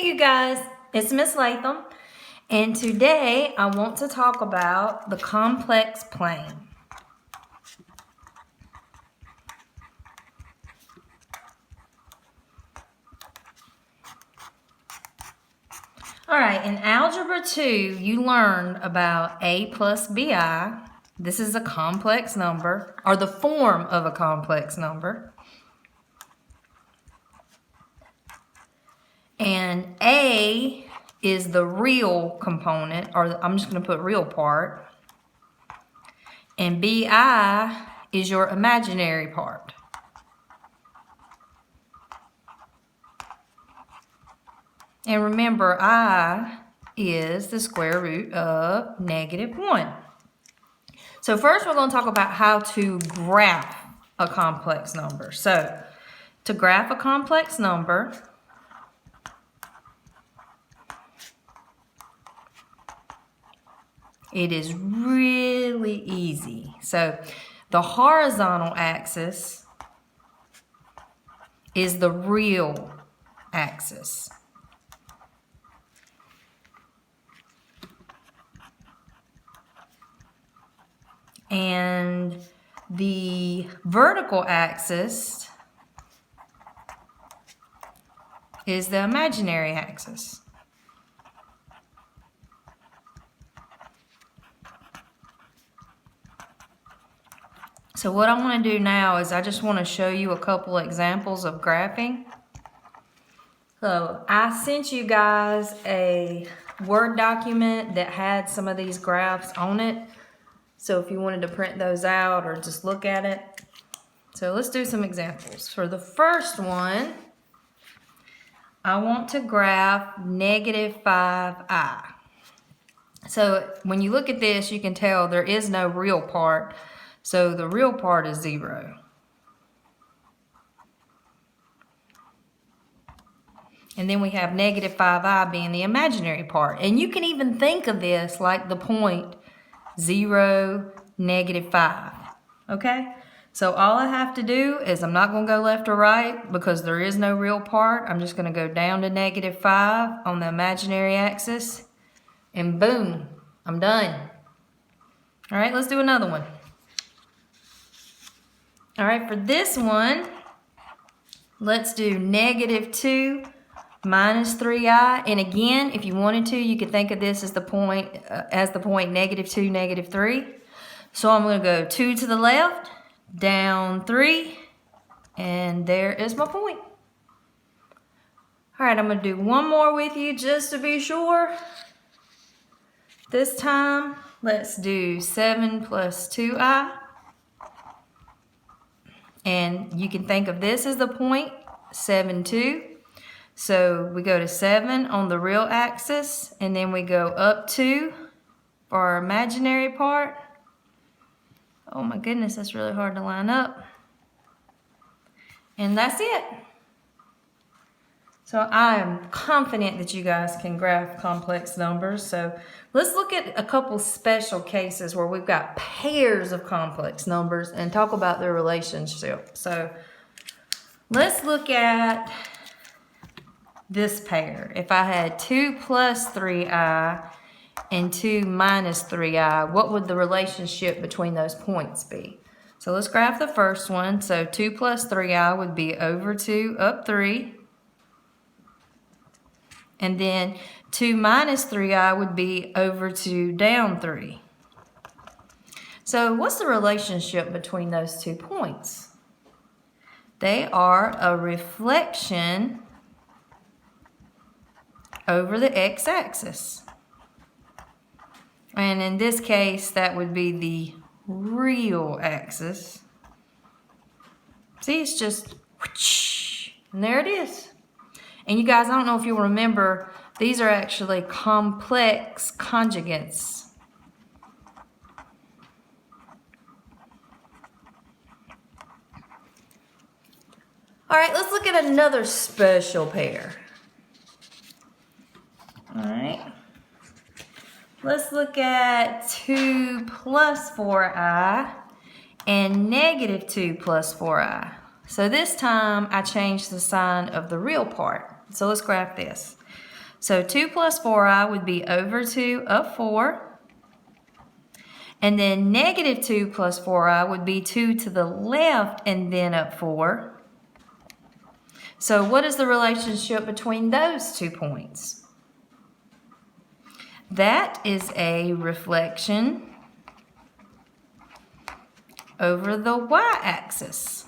Hey you guys, it's Miss Latham, and today I want to talk about the complex plane. Alright, in Algebra 2, you learned about a plus bi. This is a complex number, or the form of a complex number. And a is the real component, or I'm just going to put real part. And bi is your imaginary part. And remember, I is the square root of -1. So first we're going to talk about how to graph a complex number. So to graph a complex number, it is really easy. So the horizontal axis is the real axis. And the vertical axis is the imaginary axis. So what I want to do now is I just want to show you a couple examples of graphing. So I sent you guys a Word document that had some of these graphs on it. So if you wanted to print those out or just look at it. So let's do some examples. For the first one, I want to graph -5i. So when you look at this, you can tell there is no real part. So the real part is 0. And then we have -5i being the imaginary part. And you can even think of this like the point 0, -5. Okay? So all I have to do is I'm not going to go left or right because there is no real part. I'm just going to go down to -5 on the imaginary axis. And boom, I'm done. All right, let's do another one. All right, for this one, let's do -2 minus 3i. And again, if you wanted to, you could think of this as the point -2, -3. So I'm going to go 2 to the left, down 3, and there is my point. All right, I'm going to do one more with you just to be sure. This time, let's do 7 plus 2i. And you can think of this as the point 7, 2. So we go to 7 on the real axis, and then we go up 2 for our imaginary part. Oh my goodness, that's really hard to line up. And that's it. So I am confident that you guys can graph complex numbers. So let's look at a couple special cases where we've got pairs of complex numbers and talk about their relationship. So let's look at this pair. If I had 2 plus 3i and 2 minus 3i, what would the relationship between those points be? So let's graph the first one. So 2 plus 3i would be over 2 up 3. And then 2 minus 3i would be over 2 down 3. So what's the relationship between those 2 points? They are a reflection over the x-axis. And in this case, that would be the real axis. See, it's just whoosh, and there it is. And you guys, I don't know if you'll remember, these are actually complex conjugates. All right, let's look at another special pair. All right. Let's look at 2 plus 4i and -2 plus 4i. So this time I changed the sign of the real part. So let's graph this. So 2 plus 4i would be over 2 up 4. And then negative 2 plus 4i would be 2 to the left and then up 4. So what is the relationship between those 2 points? That is a reflection over the y-axis.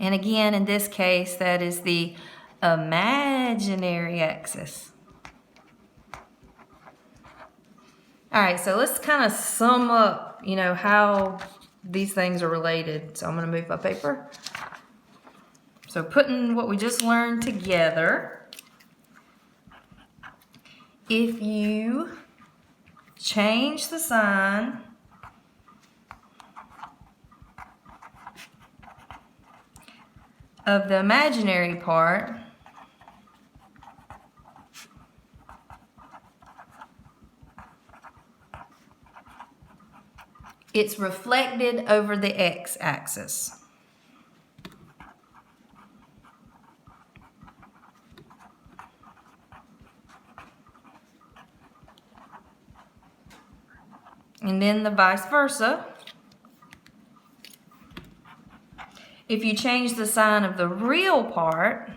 And again, in this case, that is the imaginary axis. All right, so let's kind of sum up, how these things are related. So I'm going to move my paper. So putting what we just learned together, if you change the sign of the imaginary part, it's reflected over the x-axis. And then the vice versa. If you change the sign of the real part,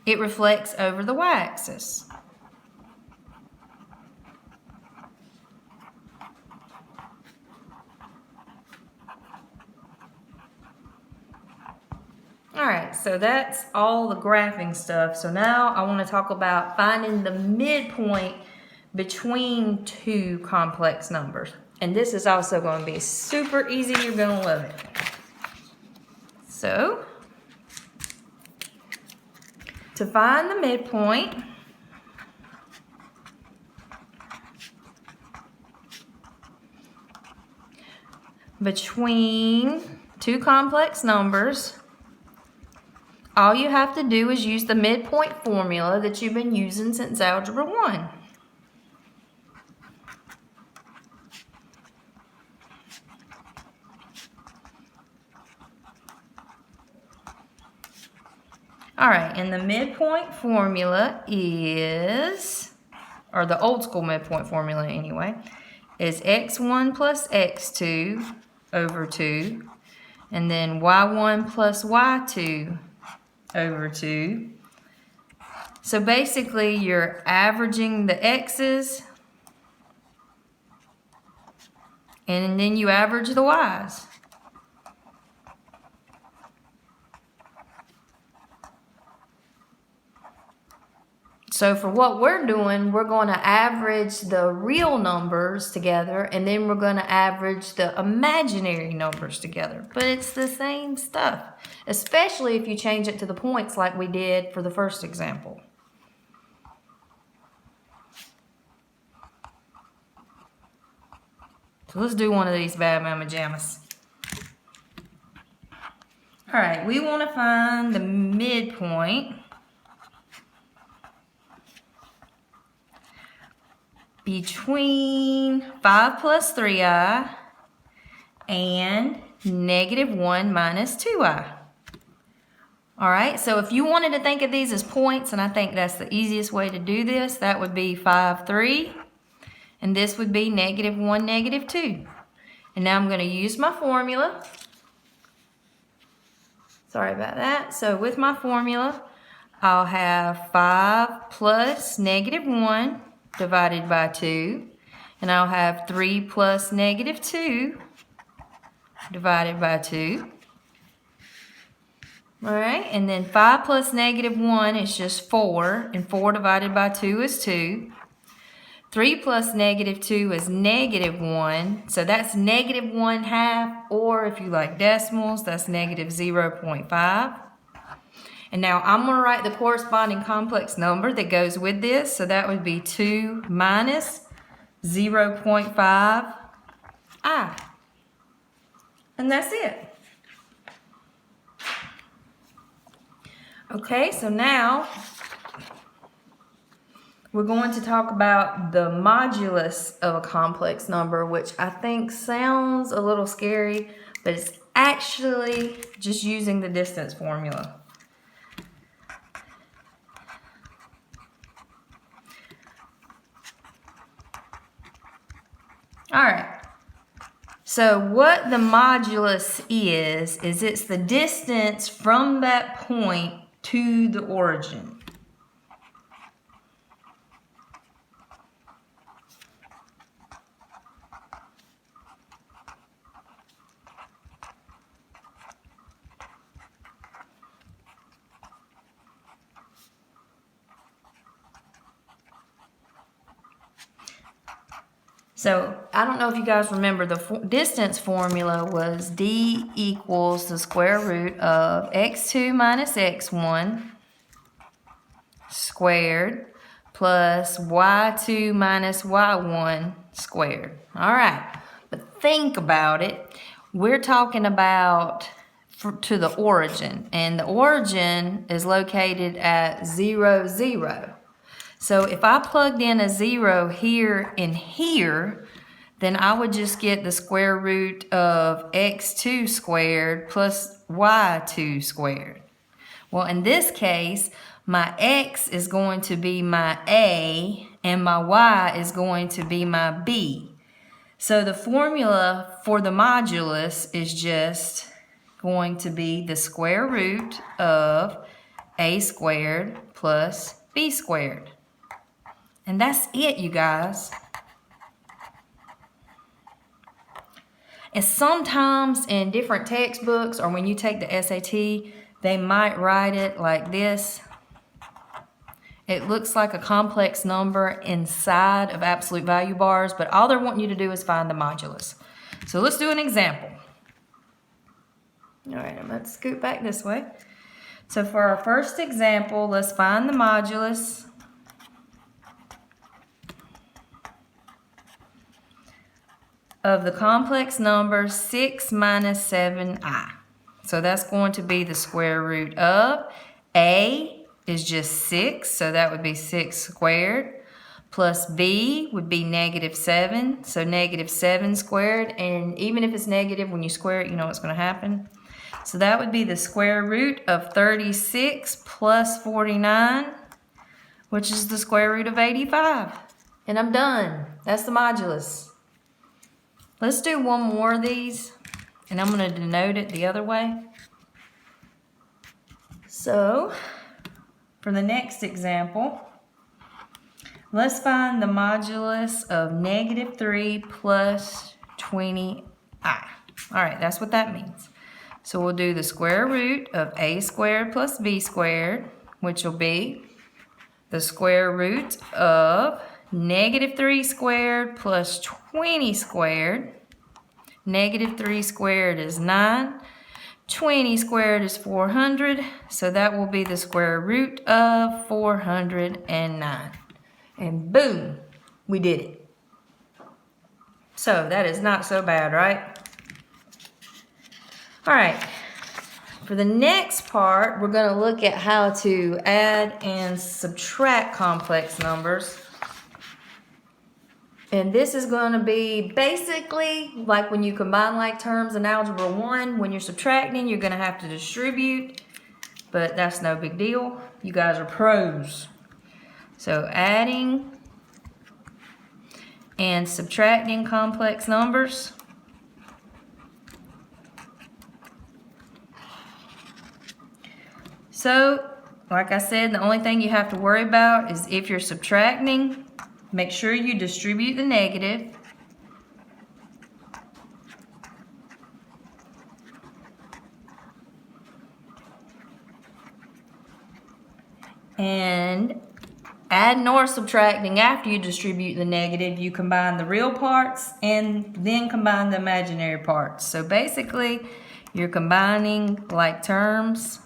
it reflects over the y-axis. Alright, so that's all the graphing stuff. So now I want to talk about finding the midpoint between 2 complex numbers. And this is also going to be super easy. You're going to love it. So, to find the midpoint, between 2 complex numbers, all you have to do is use the midpoint formula that you've been using since Algebra 1. Alright, and the midpoint formula is, or the old school midpoint formula anyway, is x1 plus x2 over 2, and then y1 plus y2 over 2. So basically you're averaging the x's and then you average the y's. So for what we're doing, we're going to average the real numbers together and then we're going to average the imaginary numbers together. But it's the same stuff, especially if you change it to the points like we did for the first example. So let's do one of these bad mama jammas. All right, we want to find the midpoint between 5 plus 3i and negative 1 minus 2i. All right, so if you wanted to think of these as points, and I think that's the easiest way to do this, that would be 5, 3, and this would be negative 1, negative 2. And now I'm going to use my formula. Sorry about that. So with my formula, I'll have 5 plus negative 1 divided by 2, and I'll have 3 plus negative 2 divided by 2. All right, and then 5 plus negative 1 is just 4, and 4 divided by 2 is 2. 3 plus negative 2 is negative 1, so that's negative 1/2, or if you like decimals, that's negative 0.5. And now I'm going to write the corresponding complex number that goes with this. So that would be 2 minus 0.5i. And that's it. Okay, so now we're going to talk about the modulus of a complex number, which I think sounds a little scary, but it's actually just using the distance formula. All right. So what the modulus is it's the distance from that point to the origin. So I don't know if you guys remember, the distance formula was d equals the square root of x2 minus x1 squared plus y2 minus y1 squared. All right, but think about it. We're talking about to the origin, and the origin is located at 0, 0. So if I plugged in a 0 here and here, then I would just get the square root of x2 squared plus y2 squared. Well, in this case, my x is going to be my a and my y is going to be my b. So the formula for the modulus is just going to be the square root of a squared plus b squared. And that's it, you guys. And sometimes in different textbooks or when you take the SAT, they might write it like this. It looks like a complex number inside of absolute value bars, but all they're wanting you to do is find the modulus. So let's do an example. All right, I'm going to scoot back this way. So for our first example, let's find the modulus of the complex number 6 minus 7i. So that's going to be the square root of a is just 6, so that would be 6 squared, plus b would be negative 7, so negative 7 squared, and even if it's negative, when you square it, you know what's going to happen. So that would be the square root of 36 plus 49, which is the square root of 85. And I'm done. That's the modulus. Let's do one more of these, and I'm going to denote it the other way. So, for the next example, let's find the modulus of negative 3 plus 20i. All right, that's what that means. So we'll do the square root of a squared plus b squared, which will be the square root of negative 3 squared plus 20 squared. Negative 3 squared is 9. 20 squared is 400. So that will be the square root of 409. And boom, we did it. So that is not so bad, right? All right. For the next part, we're going to look at how to add and subtract complex numbers. And this is going to be basically like when you combine like terms in Algebra 1. When you're subtracting, you're going to have to distribute, but that's no big deal. You guys are pros. So adding and subtracting complex numbers. So, like I said, the only thing you have to worry about is if you're subtracting, make sure you distribute the negative. And adding or subtracting after you distribute the negative, you combine the real parts and then combine the imaginary parts. So basically, you're combining like terms.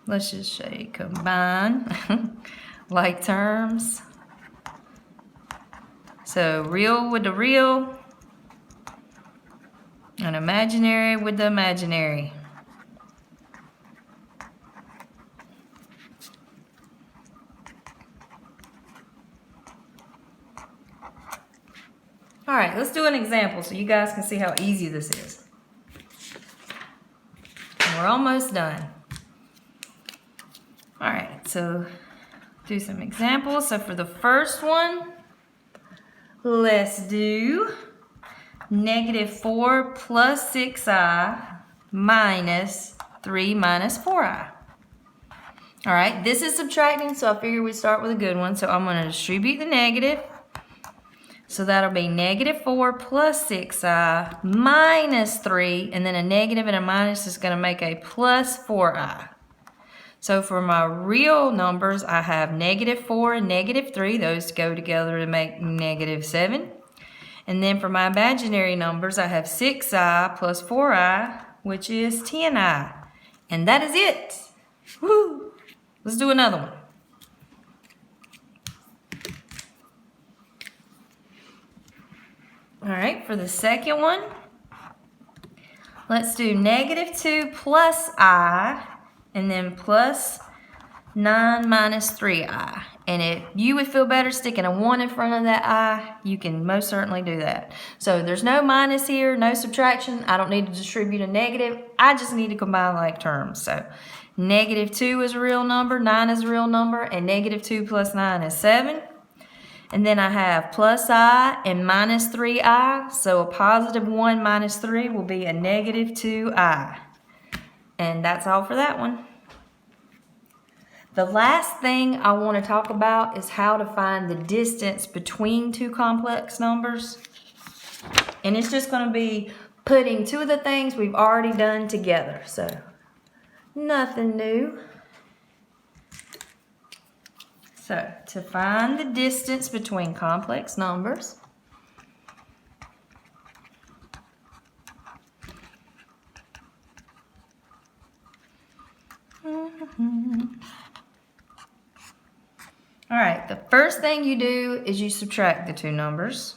Let's just say combine like terms. So real with the real and imaginary with the imaginary. All right, let's do an example so you guys can see how easy this is. We're almost done. All right, so do some examples. So for the first one, let's do -4 plus 6i minus 3 minus 4i. All right, this is subtracting, so I figured we'd start with a good one. So I'm going to distribute the negative. So that'll be -4 plus 6i minus 3, and then a negative and a minus is going to make a plus 4i. So for my real numbers, I have -4 and -3. Those go together to make -7. And then for my imaginary numbers, I have 6i plus 4i, which is 10i. And that is it. Woo! Let's do another one. All right, for the second one, let's do -2 plus I, and then plus 9 minus 3i. And if you would feel better sticking a 1 in front of that I, you can most certainly do that. So there's no minus here, no subtraction. I don't need to distribute a negative. I just need to combine like terms. So -2 is a real number, 9 is a real number, and -2 plus 9 is 7. And then I have plus I and minus 3i. So a positive 1 minus 3 will be a -2i. And that's all for that one. The last thing I want to talk about is how to find the distance between two complex numbers. And it's just going to be putting two of the things we've already done together. So nothing new. So to find the distance between complex numbers, all right, the first thing you do is you subtract the two numbers.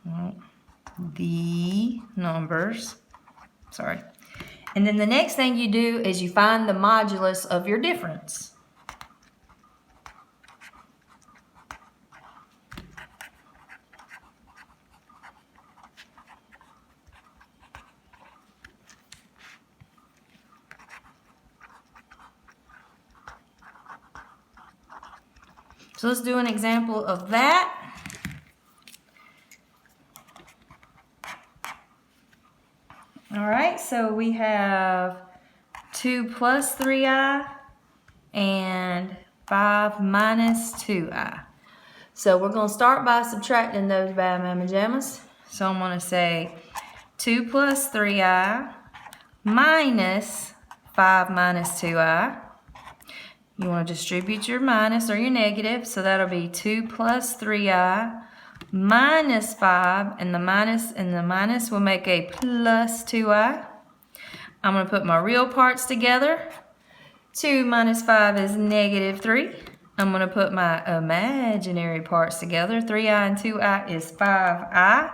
Well, the numbers, sorry. And then the next thing you do is you find the modulus of your difference. So let's do an example of that. All right, so we have 2 plus 3i and 5 minus 2i. So we're going to start by subtracting those bad mama jammas. So I'm going to say 2 plus 3i minus 5 minus 2i. You want to distribute your minus or your negative, so that'll be 2 plus 3i minus 5, and the minus will make a plus 2i. I'm going to put my real parts together. 2 minus 5 is -3. I'm going to put my imaginary parts together. 3i and 2i is 5i.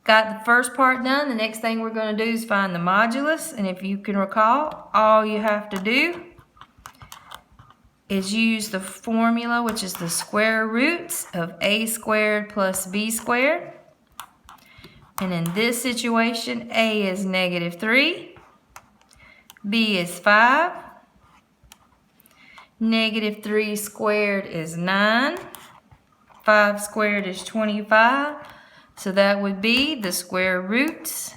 Got the first part done. The next thing we're going to do is find the modulus. And if you can recall, all you have to do is use the formula, which is the square roots of a squared plus b squared. And in this situation, a is -3, b is 5, -3 squared is 9, 5 squared is 25, so that would be the square roots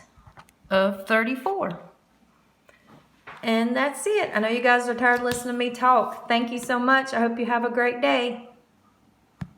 of 34. And that's it. I know you guys are tired of listening to me talk. Thank you so much. I hope you have a great day.